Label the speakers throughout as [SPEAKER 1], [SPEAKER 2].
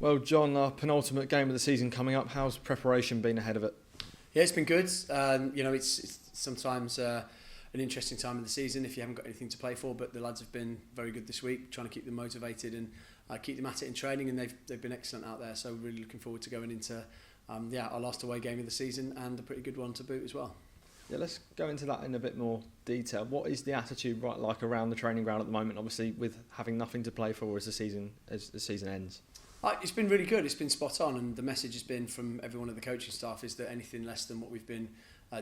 [SPEAKER 1] Well, John, our penultimate game of the season coming up. How's preparation been ahead of it?
[SPEAKER 2] Yeah, it's been good. It's sometimes an interesting time of the season if you haven't got anything to play for. But the lads have been very good this week, trying to keep them motivated and keep them at it in training, and they've been excellent out there. So really looking forward to going into our last away game of the season, and a pretty good one to boot as well.
[SPEAKER 1] Yeah, let's go into that in a bit more detail. What is the attitude like around the training ground at the moment? Obviously, with having nothing to play for as the season ends.
[SPEAKER 2] It's been really good. It's been spot on, and the message has been from everyone at the coaching staff is that anything less than what we've been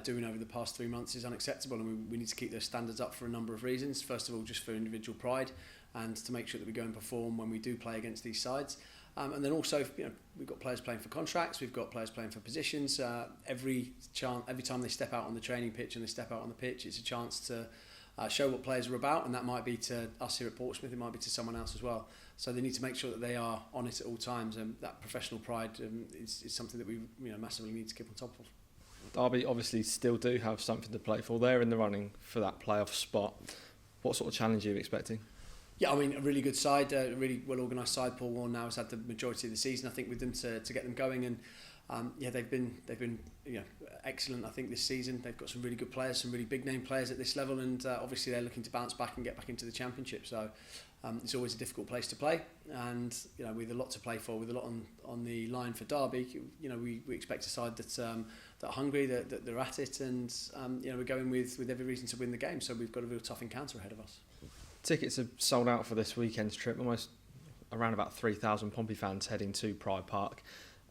[SPEAKER 2] doing over the past 3 months is unacceptable, and we need to keep those standards up for a number of reasons. First of all, just for individual pride and to make sure that we go and perform when we do play against these sides. And then also, we've got players playing for contracts, we've got players playing for positions. Every time they step out on the training pitch and they step out on the pitch, it's a chance to show what players are about, and that might be to us here at Portsmouth, it might be to someone else as well. So they need to make sure that they are on it at all times, and that professional pride is something that we massively need to keep on top of.
[SPEAKER 1] Derby obviously still do have something to play for. They're in the running for that playoff spot. What sort of challenge are you expecting?
[SPEAKER 2] Yeah, I mean, a really good side, a really well organised side. Paul Warne now has had the majority of the season, I think, with them to get them going, and they've been excellent. I think this season they've got some really good players, some really big name players at this level, and obviously they're looking to bounce back and get back into the Championship. So it's always a difficult place to play, and with a lot to play for, with a lot on the line for Derby, we expect a side that are hungry, that they're at it, and we're going with every reason to win the game. So we've got a real tough encounter ahead of us.
[SPEAKER 1] Tickets are sold out for this weekend's trip. Almost around about 3,000 Pompey fans heading to Pride Park.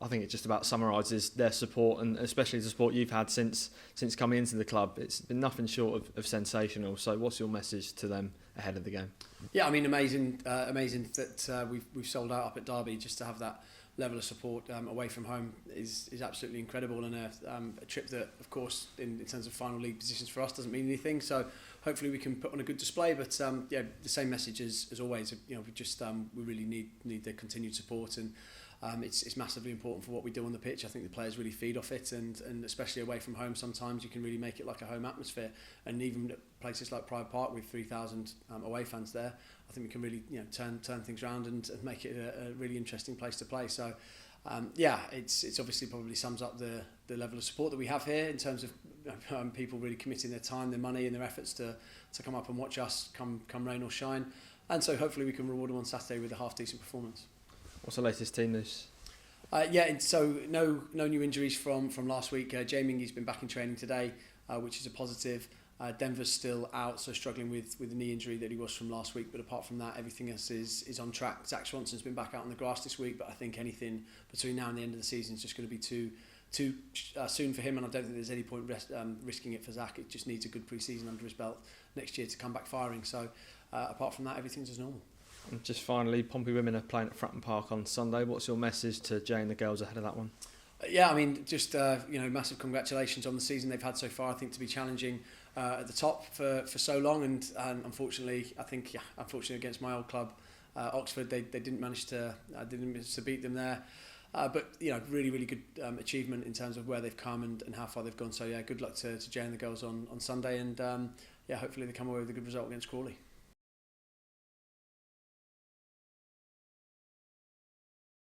[SPEAKER 1] I think it just about summarises their support, and especially the support you've had since coming into the club. It's been nothing short of sensational. So what's your message to them ahead of the game?
[SPEAKER 2] Yeah, I mean, amazing that we've sold out up at Derby. Just to have that level of support away from home is absolutely incredible, and a trip that, of course, in terms of final league positions for us doesn't mean anything. So hopefully we can put on a good display. But the same message as always. We really need their continued support, and it's massively important for what we do on the pitch. I think the players really feed off it, and especially away from home, sometimes you can really make it like a home atmosphere. And even at places like Pride Park with 3,000 away fans there, I think we can really turn things around and make it a really interesting place to play. So it's obviously probably sums up the level of support that we have here in terms of people really committing their time, their money and their efforts to come up and watch us come rain or shine. And so hopefully we can reward them on Saturday with a half decent performance.
[SPEAKER 1] What's the latest team news?
[SPEAKER 2] So no new injuries from last week. Jay Mingy's been back in training today, which is a positive. Denver's still out, so struggling with the knee injury that he was from last week. But apart from that, everything else is on track. Zach Swanson's been back out on the grass this week, but I think anything between now and the end of the season is just going to be too soon for him, and I don't think there's any point risking it for Zach. It just needs a good pre-season under his belt next year to come back firing. So apart from that, everything's as normal.
[SPEAKER 1] And just finally, Pompey women are playing at Fratton Park on Sunday. What's your message to Jay and the girls ahead of that one?
[SPEAKER 2] Yeah, I mean, just massive congratulations on the season they've had so far. I think to be challenging at the top for so long, and unfortunately against my old club, Oxford, they didn't manage to beat them there. But really good achievement in terms of where they've come and how far they've gone. So yeah, good luck to Jay and the girls on Sunday, and hopefully they come away with a good result against Crawley.